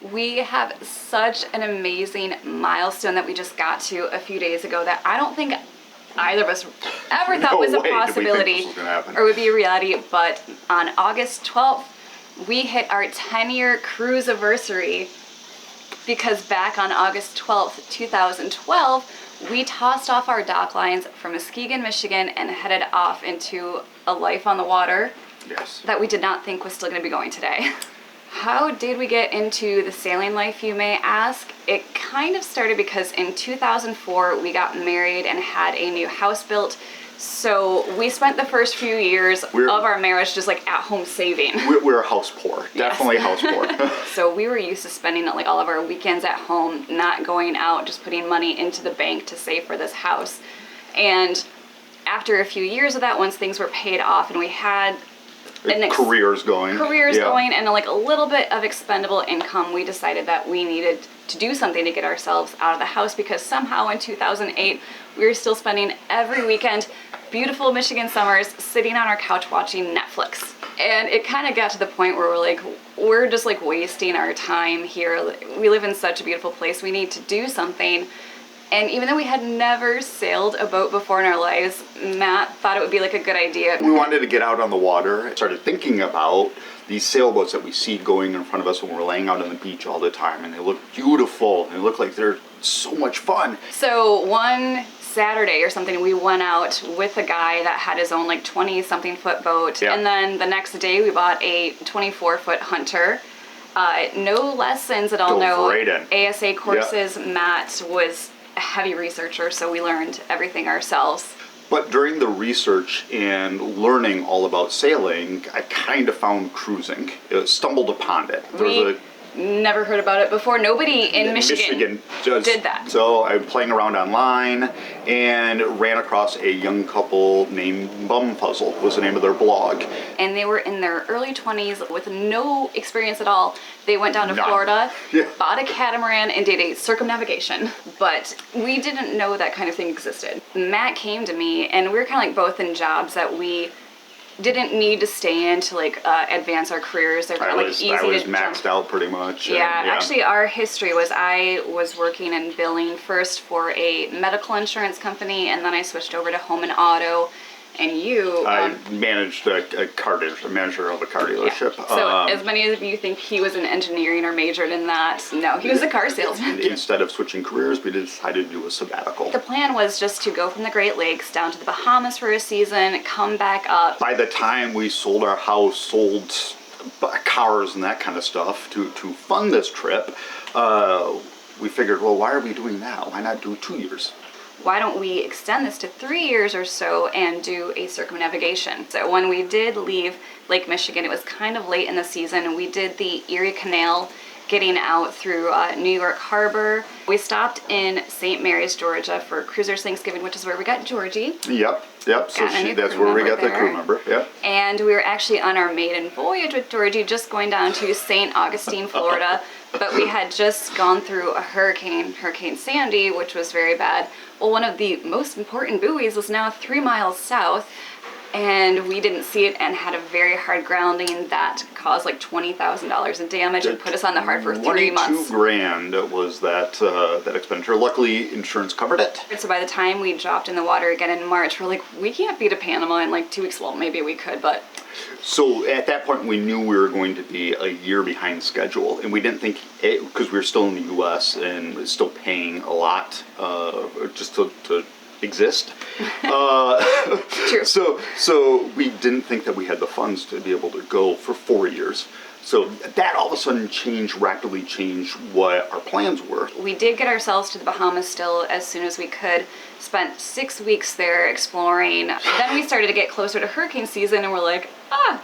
We have such an amazing milestone that we just got to a few days ago that I don't think either of us ever thought was a possibility or would be a reality, but on August 12th, we hit our 10-year cruise anniversary, because back on August 12th, 2012, we tossed off our dock lines from Muskegon, Michigan, and headed off into a life on the water that we did not think was still going to be going today. How did we get into the sailing life, you may ask? It kind of started because in 2004 we got married and had a new house built. So we spent the first few years of our marriage just like at home saving. We're house poor, definitely house poor. So we were used to spending like all of our weekends at home, not going out, just putting money into the bank to save for this house. And after a few years of that, once things were paid off and we had careers going and like a little bit of expendable income, we decided that we needed to do something to get ourselves out of the house, because somehow in 2008 we were still spending every weekend, beautiful Michigan summers, sitting on our couch watching Netflix. And it kind of got to the point where we're just like wasting our time here. We live in such a beautiful place, we need to do something. And even though we had never sailed a boat before in our lives, Matt thought it would be like a good idea. We wanted to get out on the water. I started thinking about these sailboats that we see going in front of us when we're laying out on the beach all the time, and they look beautiful, and they look like they're so much fun. So one Saturday or something, we went out with a guy that had his own like 20-something foot boat, and then the next day we bought a 24-foot Hunter. No lessons at all, no ASA courses. Matt was a heavy researcher, so we learned everything ourselves. But during the research and learning all about sailing, I kind of found cruising. Stumbled upon it. We never heard about it before. Nobody in Michigan did that. So I was playing around online and ran across a young couple named Bumfuzzle, was the name of their blog. And they were in their early 20s with no experience at all. They went down to Florida, bought a catamaran, and did a circumnavigation. But we didn't know that kind of thing existed. Matt came to me, and we were kind of like both in jobs that we didn't need to stay in to like advance our careers. They're kind of like easy to jump. I was maxed out pretty much. Yeah, actually our history was I was working in billing first for a medical insurance company, and then I switched over to home and auto. And I managed a car dealership, manager of a car dealership. Yeah. So as many of you think he was an engineering or majored in that, no, he was a car salesman. Instead of switching careers, we decided to do a sabbatical. The plan was just to go from the Great Lakes down to the Bahamas for a season, come back up. By the time we sold our house, sold cars and that kind of stuff to fund this trip, we figured, well, why are we doing that? Why not do 2 years? Why don't we extend this to 3 years or so and do a circumnavigation? So when we did leave Lake Michigan, it was kind of late in the season. We did the Erie Canal, getting out through New York Harbor. We stopped in St. Mary's, Georgia for Cruisers Thanksgiving, which is where we got Georgie. Yep. So that's where we got the crew member. Yep. And we were actually on our maiden voyage with Georgie, just going down to St. Augustine, Florida. But we had just gone through a Hurricane Sandy, which was very bad. Well, one of the most important buoys was now 3 miles south, and we didn't see it and had a very hard grounding that caused like $20,000 in damage and put us on the hard for 3 months. $22,000 was that expenditure. Luckily, insurance covered it. So by the time we dropped in the water again in March, we're like, we can't be to Panama in like 2 weeks. Well, maybe we could, but... So at that point, we knew we were going to be a year behind schedule, and we didn't think, because we were still in the U.S. and still paying a lot just to exist. True. So we didn't think that we had the funds to be able to go for 4 years. So that all of a sudden rapidly changed what our plans were. We did get ourselves to the Bahamas still as soon as we could. Spent 6 weeks there exploring. Then we started to get closer to hurricane season, and we're like,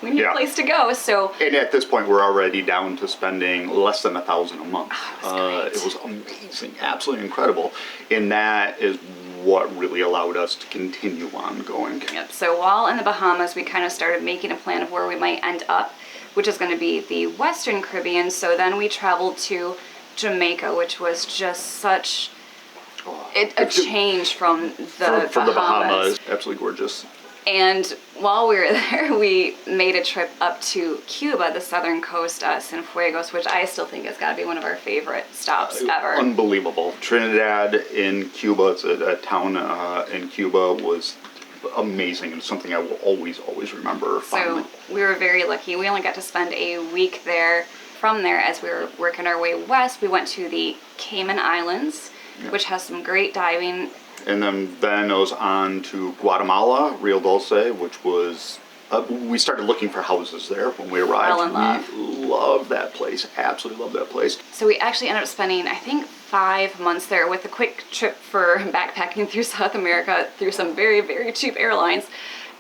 we need a place to go. So, and at this point, we're already down to spending less than $1,000 a month. It was amazing, absolutely incredible, and that is what really allowed us to continue on going. Yep. So while in the Bahamas, we kind of started making a plan of where we might end up, which is going to be the Western Caribbean. So then we traveled to Jamaica, which was just such a change from the Bahamas. Absolutely gorgeous. And while we were there, we made a trip up to Cuba, the southern coast, Cienfuegos, which I still think has got to be one of our favorite stops ever. Unbelievable. Trinidad in Cuba, it's a town in Cuba, was amazing and something I will always remember fondly. So we were very lucky. We only got to spend a week there. From there, as we were working our way west, we went to the Cayman Islands, which has some great diving. And then it was on to Guatemala, Rio Dulce, which was, we started looking for houses there when we arrived. Fell in love. We loved that place, absolutely loved that place. So we actually ended up spending, I think, 5 months there with a quick trip for backpacking through South America through some very, very cheap airlines.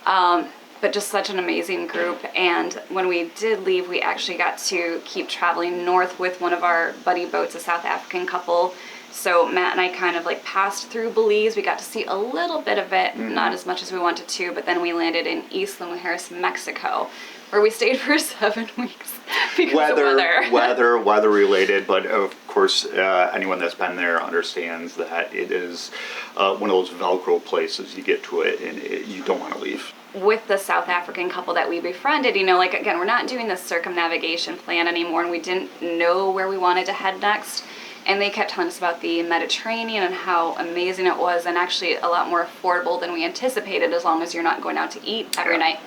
But just such an amazing group. And when we did leave, we actually got to keep traveling north with one of our buddy boats, a South African couple. So Matt and I kind of like passed through Belize. We got to see a little bit of it, not as much as we wanted to, but then we landed in Isla Mujeres, Mexico, where we stayed for 7 weeks because of weather. Weather related, but of course, anyone that's been there understands that it is one of those Velcro places. You get to it and you don't want to leave. With the South African couple that we befriended, you know, like again, we're not doing this circumnavigation plan anymore, and we didn't know where we wanted to head next. And they kept telling us about the Mediterranean and how amazing it was, and actually a lot more affordable than we anticipated as long as you're not going out to eat every night.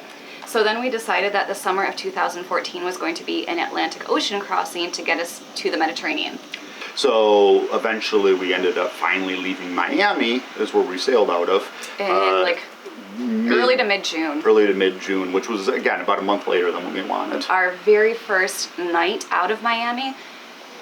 So then we decided that the summer of 2014 was going to be an Atlantic Ocean crossing to get us to the Mediterranean. So eventually we ended up finally leaving Miami, is where we sailed out of. Early to mid-June. Early to mid-June, which was, again, about a month later than what we wanted. Our very first night out of Miami,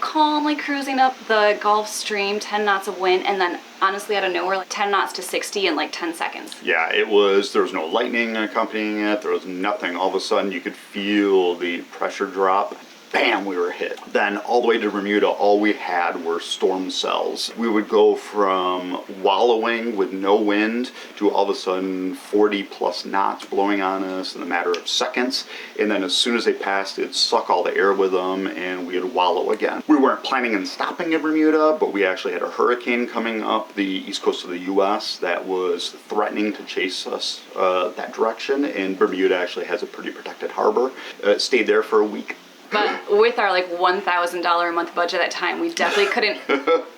calmly cruising up the Gulf Stream, 10 knots of wind, and then honestly out of nowhere, like 10 knots to 60 in like 10 seconds. Yeah, there was no lightning accompanying it, there was nothing. All of a sudden you could feel the pressure drop. Bam, we were hit. Then all the way to Bermuda, all we had were storm cells. We would go from wallowing with no wind to all of a sudden 40 plus knots blowing on us in a matter of seconds. And then as soon as they passed, it'd suck all the air with them and we'd wallow again. We weren't planning on stopping in Bermuda, but we actually had a hurricane coming up the east coast of the US that was threatening to chase us that direction. And Bermuda actually has a pretty protected harbor. Stayed there for a week. But with our like $1,000 a month budget at that time, we definitely couldn't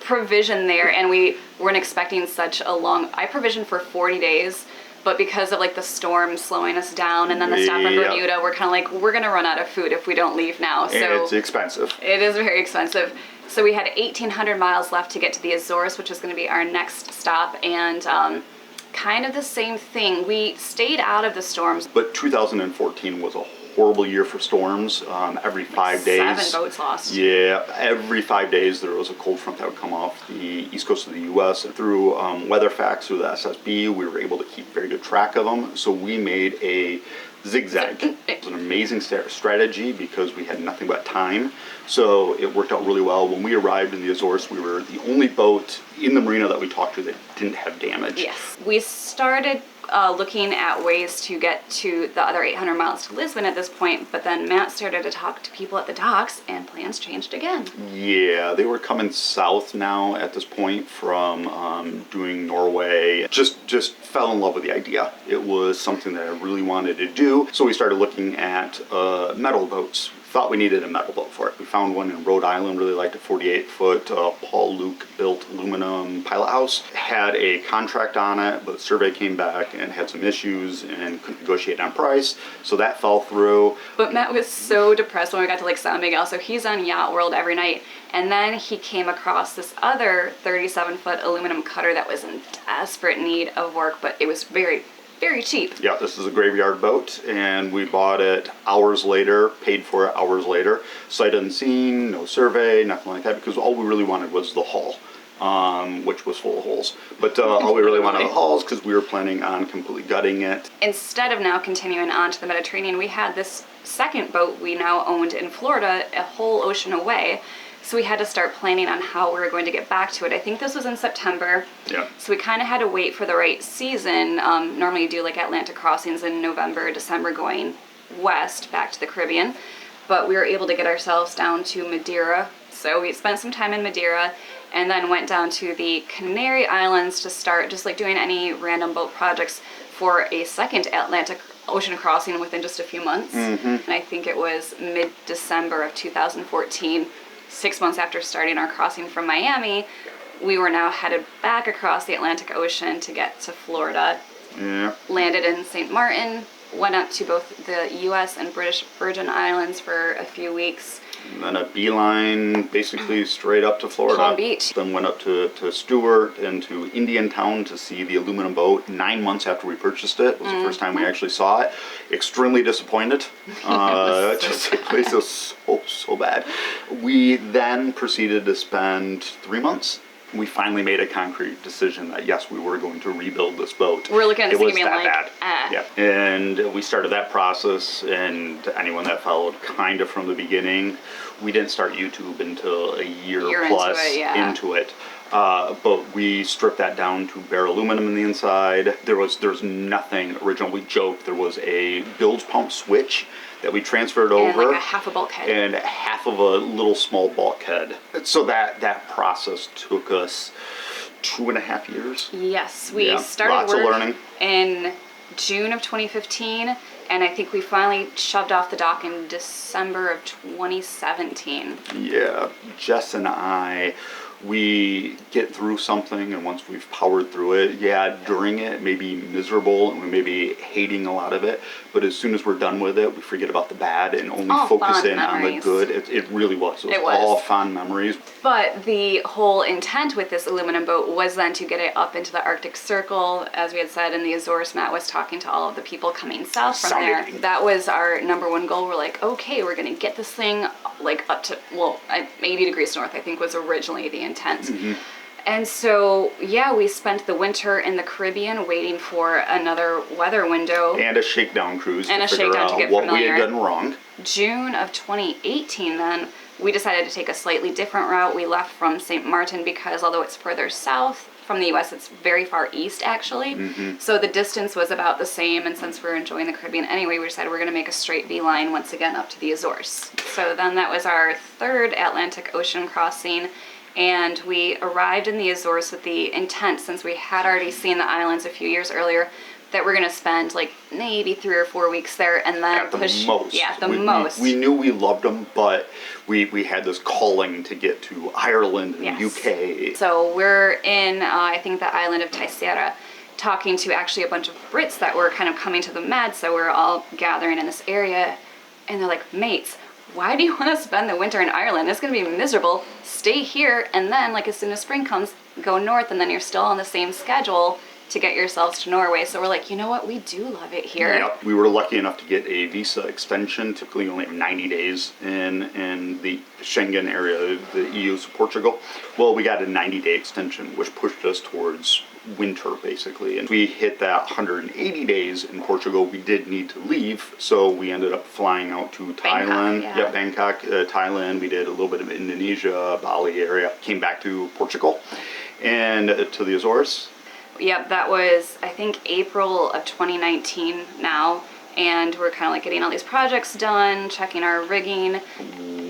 provision there, and we weren't expecting such a long. I provisioned for 40 days, but because of like the storm slowing us down and then the stop in Bermuda, we're kind of like, we're gonna run out of food if we don't leave now. So and it's expensive. It is very expensive. So we had 1,800 miles left to get to the Azores, which was going to be our next stop, and kind of the same thing. We stayed out of the storms. But 2014 was a horrible year for storms. Every 5 days. 7 boats lost. Yeah, every 5 days there was a cold front that would come off the east coast of the U.S. And through weather facts, through the SSB, we were able to keep very good track of them. So we made a zigzag. It was an amazing strategy because we had nothing but time. So it worked out really well. When we arrived in the Azores, we were the only boat in the marina that we talked to that didn't have damage. Yes. We started looking at ways to get to the other 800 miles to Lisbon at this point, but then Matt started to talk to people at the docks and plans changed again. Yeah, they were coming south now at this point from doing Norway. Just fell in love with the idea. It was something that I really wanted to do, so we started looking at metal boats. Thought we needed a metal boat for it. We found one in Rhode Island, really liked a 48-foot Paul Luke built aluminum pilot house. Had a contract on it, but the survey came back and had some issues and couldn't negotiate on price, so that fell through. But Matt was so depressed when we got to Lake San Miguel, so he's on Yacht World every night, and then he came across this other 37-foot aluminum cutter that was in desperate need of work, but it was very cheap. Yeah, this is a graveyard boat, and we bought it hours later, paid for it hours later. Sight unseen, no survey, nothing like that, because all we really wanted was the hull, which was full of holes. But all we really wanted was the hulls because we were planning on completely gutting it. Instead of now continuing on to the Mediterranean, we had this second boat we now owned in Florida, a whole ocean away. So we had to start planning on how we were going to get back to it. I think this was in September. Yeah. So we kind of had to wait for the right season. Normally you do like Atlantic crossings in November, December going west back to the Caribbean. But we were able to get ourselves down to Madeira. So we spent some time in Madeira and then went down to the Canary Islands to start just like doing any random boat projects for a second Atlantic Ocean crossing within just a few months. And I think it was mid-December of 2014, 6 months after starting our crossing from Miami, we were now headed back across the Atlantic Ocean to get to Florida. Yeah. Landed in St. Martin, went up to both the U.S. and British Virgin Islands for a few weeks. And then a beeline basically straight up to Florida. Palm Beach. Then went up to Stewart and to Indiantown to see the aluminum boat. 9 months after we purchased it was the first time we actually saw it. Extremely disappointed. Just the place was so bad. We then proceeded to spend 3 months. We finally made a concrete decision that yes, we were going to rebuild this boat. We're looking at this it was being that like, bad. Yeah. And we started that process, and anyone that followed kind of from the beginning, we didn't start YouTube until a year plus into it. But we stripped that down to bare aluminum in the inside. There's nothing original. We joked there was a bilge pump switch that we transferred over. And like a half a bulkhead. And half of a little small bulkhead. So that process took us 2.5 years. Yes, we started work in June of 2015, and I think we finally shoved off the dock in December of 2017. Yeah, Jess and I, we get through something, and once we've powered through it, during it may be miserable and we may be hating a lot of it, but as soon as we're done with it, we forget about the bad and only focus in on the good. It really was. It was all fond memories. But the whole intent with this aluminum boat was then to get it up into the Arctic Circle. As we had said in the Azores, Matt was talking to all of the people coming south from there. That was our number one goal. We're like, okay, we're going to get this thing like up to, 80 degrees north, I think was originally the intent. And so, we spent the winter in the Caribbean waiting for another weather window. And a shakedown cruise and to figure out what we had done wrong. June of 2018 then, we decided to take a slightly different route. We left from St. Martin because although it's further south from the U.S., it's very far east actually. So the distance was about the same, and since we're enjoying the Caribbean anyway, we decided we're going to make a straight beeline once again up to the Azores. So then that was our third Atlantic Ocean crossing. And we arrived in the Azores with the intent, since we had already seen the islands a few years earlier, that we're going to spend like maybe 3 or 4 weeks there and then at the most. Yeah, the most. We knew we loved them, but we had this calling to get to Ireland and UK. So we're in, I think, the island of Trisalu, talking to actually a bunch of Brits that were kind of coming to the Med, so we're all gathering in this area, and they're like, mates, why do you want to spend the winter in Ireland? It's going to be miserable. Stay here, and then, like, as soon as spring comes, go north, and then you're still on the same schedule to get yourselves to Norway. So we're like, you know what? We do love it here. Yep. We were lucky enough to get a visa extension. Typically only have 90 days in the Schengen area, the EU, so Portugal. Well, we got a 90-day extension, which pushed us towards winter, basically. And we hit that 180 days in Portugal. We did need to leave, so we ended up flying out to Thailand. Bangkok, Thailand. We did a little bit of Indonesia, Bali area. Came back to Portugal and to the Azores. Yep, that was, I think, April of 2019 now, and we're kind of like getting all these projects done, checking our rigging.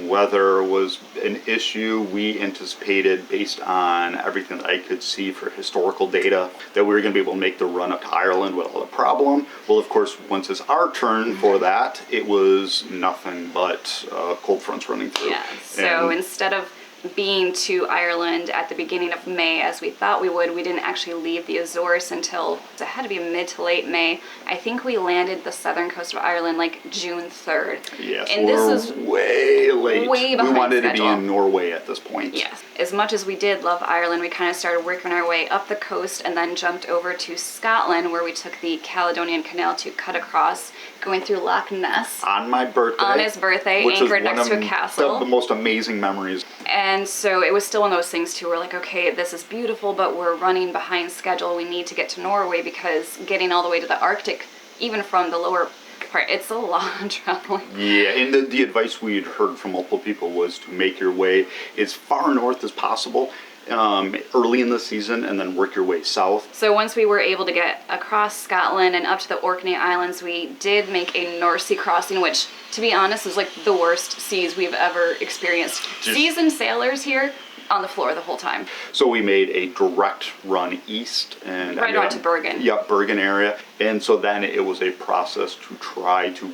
Weather was an issue. We anticipated, based on everything that I could see for historical data, that we were going to be able to make the run up to Ireland without a problem. Well, of course, once it's our turn for that, it was nothing but cold fronts running through. Yeah, so instead of being to Ireland at the beginning of May as we thought we would, we didn't actually leave the Azores until it had to be mid to late May. I think we landed the southern coast of Ireland like June 3rd. Yes, and we're this is way late. Way behind we wanted schedule. to be in Norway at this point. Yes. As much as we did love Ireland, we kind of started working our way up the coast and then jumped over to Scotland, where we took the Caledonian Canal to cut across, going through Loch Ness. On my birthday. On his birthday, anchored next to a castle. The most amazing memories. And so it was still one of those things too, we're like, okay, this is beautiful, but we're running behind schedule. We need to get to Norway because getting all the way to the Arctic, even from the lower part, it's a lot of traveling. Yeah, and the advice we had heard from multiple people was to make your way as far north as possible early in the season and then work your way south. So once we were able to get across Scotland and up to the Orkney Islands, we did make a North Sea crossing, which, to be honest, is like the worst seas we've ever experienced. Seasoned sailors here on the floor the whole time. So we made a direct run east and right on to Bergen. Yep, Bergen area. And so then it was a process to try to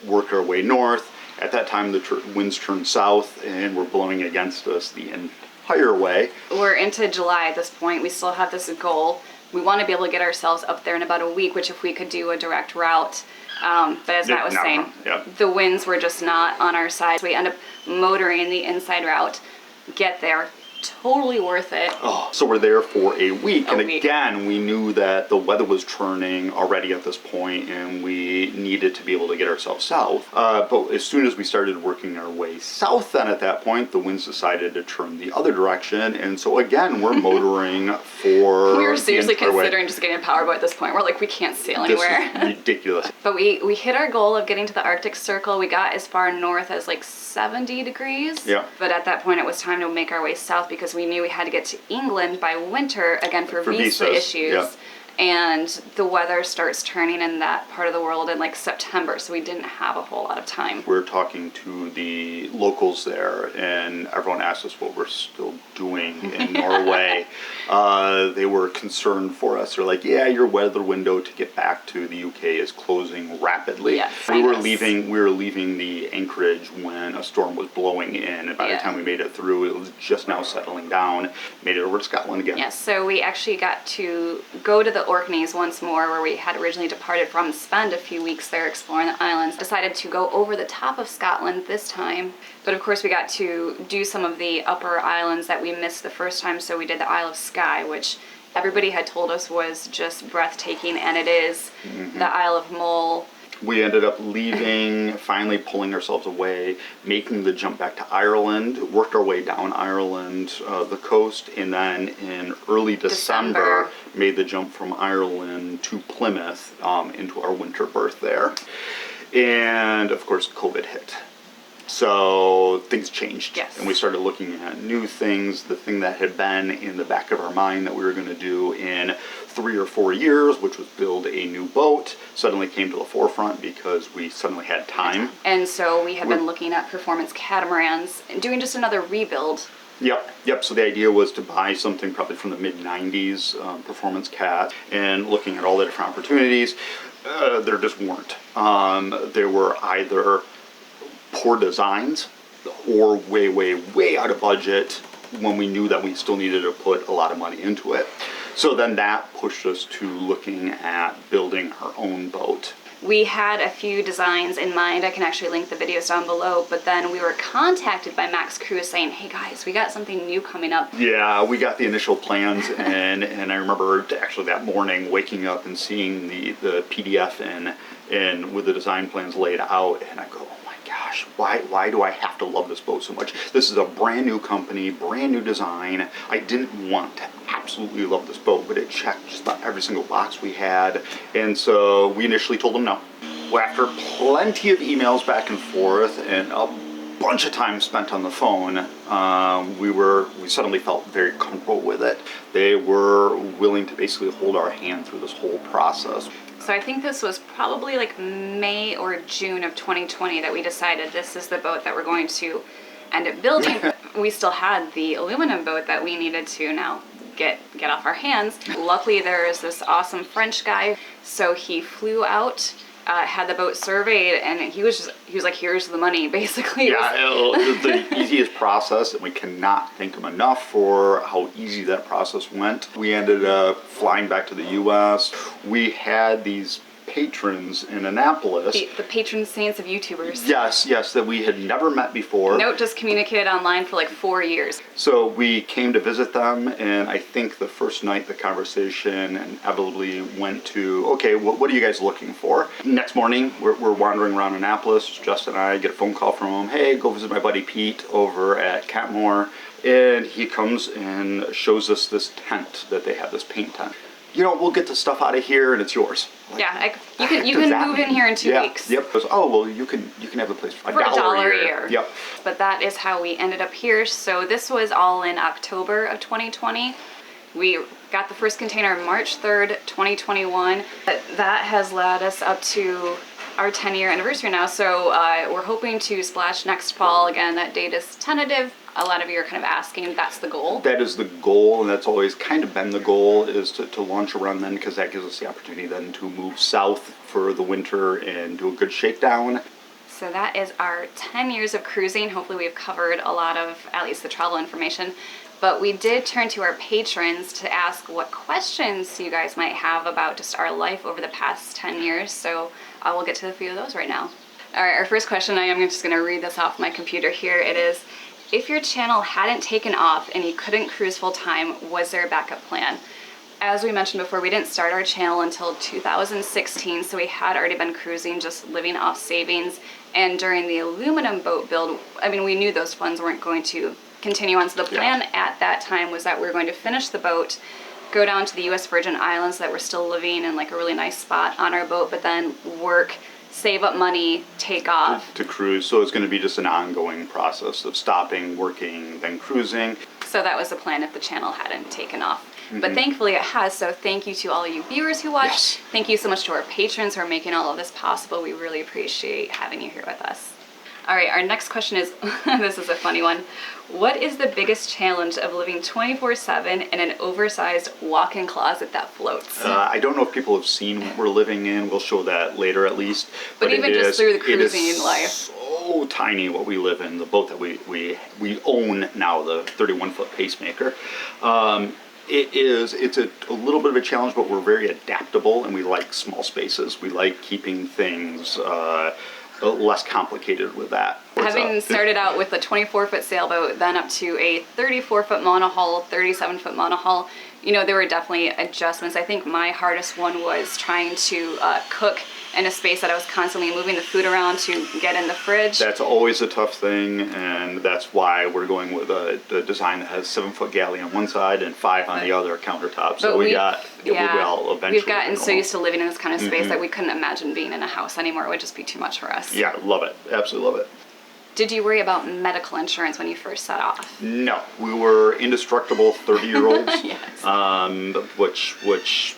work our way north. At that time, the winds turned south and were blowing against us the entire way. We're into July at this point. We still have this goal. We want to be able to get ourselves up there in about a week, which if we could do a direct route. But as Matt was saying, the winds were just not on our side. So we end up motoring the inside route, get there. Totally worth it. Oh, so we're there for a week. Again, we knew that the weather was turning already at this point and we needed to be able to get ourselves south. But as soon as we started working our way south then at that point, the winds decided to turn the other direction. And so again, we're motoring for we were seriously considering just getting a powerboat at this point. We're like, we can't sail anywhere. This is ridiculous. But we hit our goal of getting to the Arctic Circle. We got as far north as like 70 degrees. Yeah. But at that point, it was time to make our way south because we knew we had to get to England by winter, again, for visa issues. Yeah. And the weather starts turning in that part of the world in like September, so we didn't have a whole lot of time. We're talking to the locals there, and everyone asked us what we're still doing in Norway. They were concerned for us. They're like, yeah, your weather window to get back to the UK is closing rapidly. Yes, we were leaving the anchorage when a storm was blowing in, and by the time we made it through, it was just now settling down. Made it over to Scotland again. Yes, so we actually got to go to the Orkneys once more, where we had originally departed from, spend a few weeks there exploring the islands. Decided to go over the top of Scotland this time, but of course we got to do some of the upper islands that we missed the first time. So we did the Isle of Skye, which everybody had told us was just breathtaking, and it is. The Isle of Mull. We ended up leaving, finally pulling ourselves away, making the jump back to Ireland, worked our way down Ireland, the coast, and then in early December made the jump from Ireland to Plymouth into our winter berth there. And of course, COVID hit. So things changed. Yes. And we started looking at new things. The thing that had been in the back of our mind that we were going to do in 3 or 4 years, which was build a new boat, suddenly came to the forefront because we suddenly had time. And so we had been looking at performance catamarans and doing just another rebuild. Yep. So the idea was to buy something probably from the mid-90s, performance cat, and looking at all the different opportunities, there just weren't. There were either poor designs or way out of budget when we knew that we still needed to put a lot of money into it. So then that pushed us to looking at building our own boat. We had a few designs in mind. I can actually link the videos down below, but then we were contacted by Mac's crew saying, hey guys, we got something new coming up. Yeah, we got the initial plans, and I remember actually that morning waking up and seeing the PDF and with the design plans laid out, and I go, gosh, why do I have to love this boat so much? This is a brand new company, brand new design. I didn't want to absolutely love this boat, but it checked just about every single box we had. And so we initially told them no. Well, after plenty of emails back and forth and a bunch of time spent on the phone, we suddenly felt very comfortable with it. They were willing to basically hold our hand through this whole process. So I think this was probably like May or June of 2020 that we decided this is the boat that we're going to end up building. We still had the aluminum boat that we needed to now get off our hands. Luckily there is this awesome French guy, so he flew out, had the boat surveyed, and he was like, here's the money, basically. Yeah, the easiest process, and we cannot thank him enough for how easy that process went. We ended up flying back to the US. We had these patrons in Annapolis. The patron saints of YouTubers. Yes, that we had never met before. Nope, just communicated online for like 4 years. So we came to visit them, and I think the first night the conversation inevitably went to, okay, what are you guys looking for? Next morning, we're wandering around Annapolis. Justin and I get a phone call from him. Hey, go visit my buddy Pete over at Kentmorr. And he comes and shows us this tent that they have, this paint tent. You know, we'll get the stuff out of here and it's yours. Like, yeah, you can move in here in 2 weeks. Yep. Oh, well, you can have the place for $1 a year. Yep. But that is how we ended up here. So this was all in October of 2020. We got the first container March 3rd, 2021. That has led us up to our 10-year anniversary now. So we're hoping to splash next fall. Again, that date is tentative. a lot of you are kind of asking, that's the goal. That is the goal, and that's always kind of been the goal, is to launch around then, because that gives us the opportunity then to move south for the winter and do a good shakedown. So that is our 10 years of cruising. Hopefully we've covered a lot of, at least the travel information. But we did turn to our patrons to ask what questions you guys might have about just our life over the past 10 years. So I will get to a few of those right now. All right, our first question, I am just gonna read this off my computer here. It is, if your channel hadn't taken off and you couldn't cruise full time, was there a backup plan? As we mentioned before, we didn't start our channel until 2016, so we had already been cruising, just living off savings. And during the aluminum boat build, I mean, we knew those funds weren't going to continue on. So the plan at that time was that we were going to finish the boat, go down to the US Virgin Islands, that we're still living in like a really nice spot on our boat, but then work, save up money, take off. To cruise. So it's going to be just an ongoing process of stopping, working, then cruising. So that was the plan if the channel hadn't taken off. But thankfully it has, so thank you to all you viewers who watched. Yes. Thank you so much to our patrons who are making all of this possible. We really appreciate having you here with us. All right, our next question is, this is a funny one. What is the biggest challenge of living 24/7 in an oversized walk-in closet that floats? I don't know if people have seen what we're living in. We'll show that later at least. But even just through the cruising life. So tiny what we live in. The boat that we own now, the 31-foot pacemaker. It's a little bit of a challenge, but we're very adaptable and we like small spaces. We like keeping things less complicated with that. Having started out with a 24-foot sailboat, then up to a 34-foot monohull, 37-foot monohull, you know, there were definitely adjustments. I think my hardest one was trying to cook in a space that I was constantly moving the food around to get in the fridge. That's always a tough thing, and that's why we're going with a design that has 7-foot galley on one side and 5 on the other countertop. So we've gotten so used to living in this kind of space that we couldn't imagine being in a house anymore. It would just be too much for us. Yeah, love it. Absolutely love it. Did you worry about medical insurance when you first set off? No, we were indestructible 30-year-olds, yes. which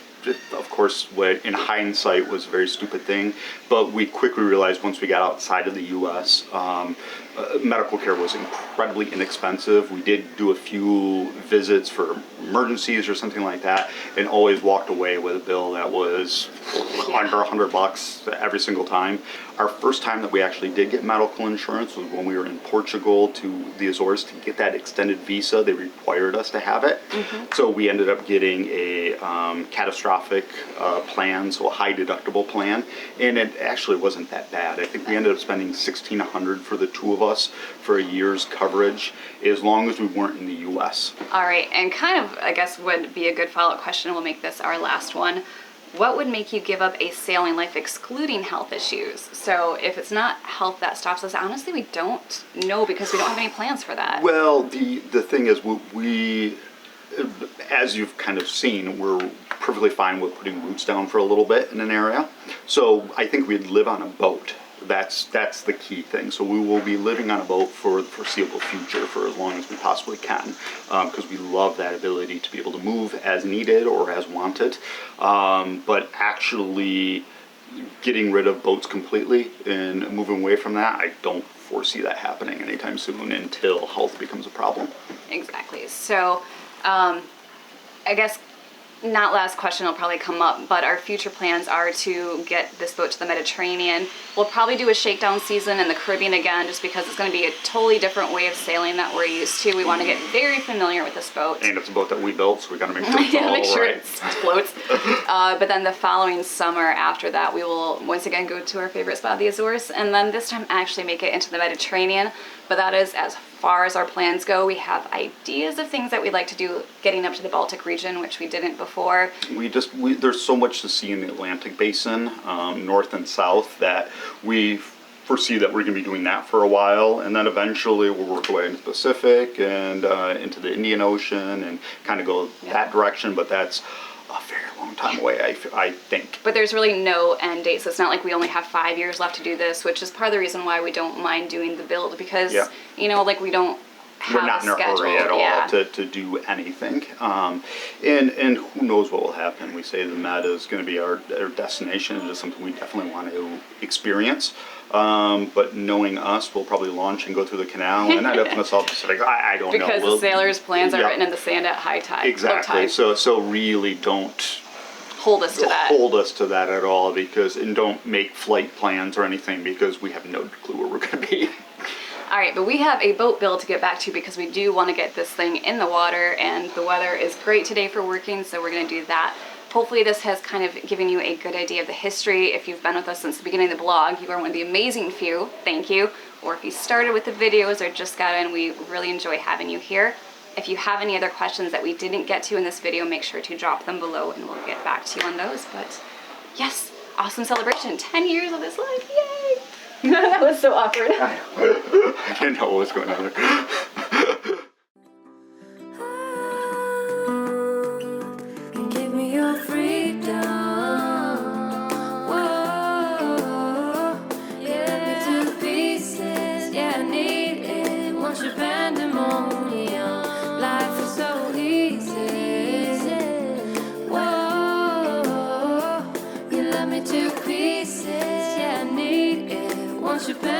of course, in hindsight was a very stupid thing, but we quickly realized once we got outside of the U.S., medical care was incredibly inexpensive. We did do a few visits for emergencies or something like that, and always walked away with a bill that was under $100 every single time. Our first time that we actually did get medical insurance was when we were in Portugal to the Azores to get that extended visa. They required us to have it. So we ended up getting a catastrophic plan, so a high deductible plan, and it actually wasn't that bad. I think we ended up spending $1,600 for the two of us for a year's coverage, as long as we weren't in the U.S. All right, and kind of, I guess, would be a good follow-up question. We'll make this our last one. What would make you give up a sailing life excluding health issues? So if it's not health that stops us, honestly, we don't know because we don't have any plans for that. Well, the thing is, we as you've kind of seen, we're perfectly fine with putting roots down for a little bit in an area. So I think we'd live on a boat. That's the key thing. So we will be living on a boat for the foreseeable future for as long as we possibly can, because we love that ability to be able to move as needed or as wanted. But actually getting rid of boats completely and moving away from that, I don't foresee that happening anytime soon until health becomes a problem. Exactly. So I guess not last question will probably come up, but our future plans are to get this boat to the Mediterranean. We'll probably do a shakedown season in the Caribbean again, just because it's going to be a totally different way of sailing that we're used to. We want to get very familiar with this boat. And it's a boat that we built, so we got to make sure it's all make sure right. it floats. But then the following summer after that, we will once again go to our favorite spot, the Azores, and then this time actually make it into the Mediterranean. But that is as far as our plans go. We have ideas of things that we'd like to do getting up to the Baltic region, which we didn't before. There's so much to see in the Atlantic Basin, north and south, that we foresee that we're going to be doing that for a while, and then eventually we'll work our way into the Pacific and into the Indian Ocean and kind of go that direction, but that's a very long time away, I think. But there's really no end date, so it's not like we only have 5 years left to do this, which is part of the reason why we don't mind doing the build, because, you know, like we don't have we're not in a schedule. hurry at all Yeah. to do anything. And who knows what will happen. We say the Met is going to be our destination. It is something we definitely want to experience. But knowing us, we'll probably launch and go through the canal and end up in the South Pacific. I don't know. Because the sailors' plans are written in the sand at high tide. Exactly. Low tide. So really don't hold us to that. Hold us to that at all, and don't make flight plans or anything, because we have no clue where we're going to be. All right, but we have a boat build to get back to because we do want to get this thing in the water, and the weather is great today for working, so we're going to do that. Hopefully this has kind of given you a good idea of the history. If you've been with us since the beginning of the blog, you are one of the amazing few, thank you. Or if you started with the videos or just got in, we really enjoy having you here. If you have any other questions that we didn't get to in this video, make sure to drop them below and we'll get back to you on those. But yes, awesome celebration, 10 years of this life, yay! That was so awkward. I didn't know what was going on there. Give me your freedom. Whoa, yeah, to pieces. Yeah, I need it. Want your pandemonium. Life is so easy. Whoa, you love me to pieces. Yeah, I need it. Want your pandemonium.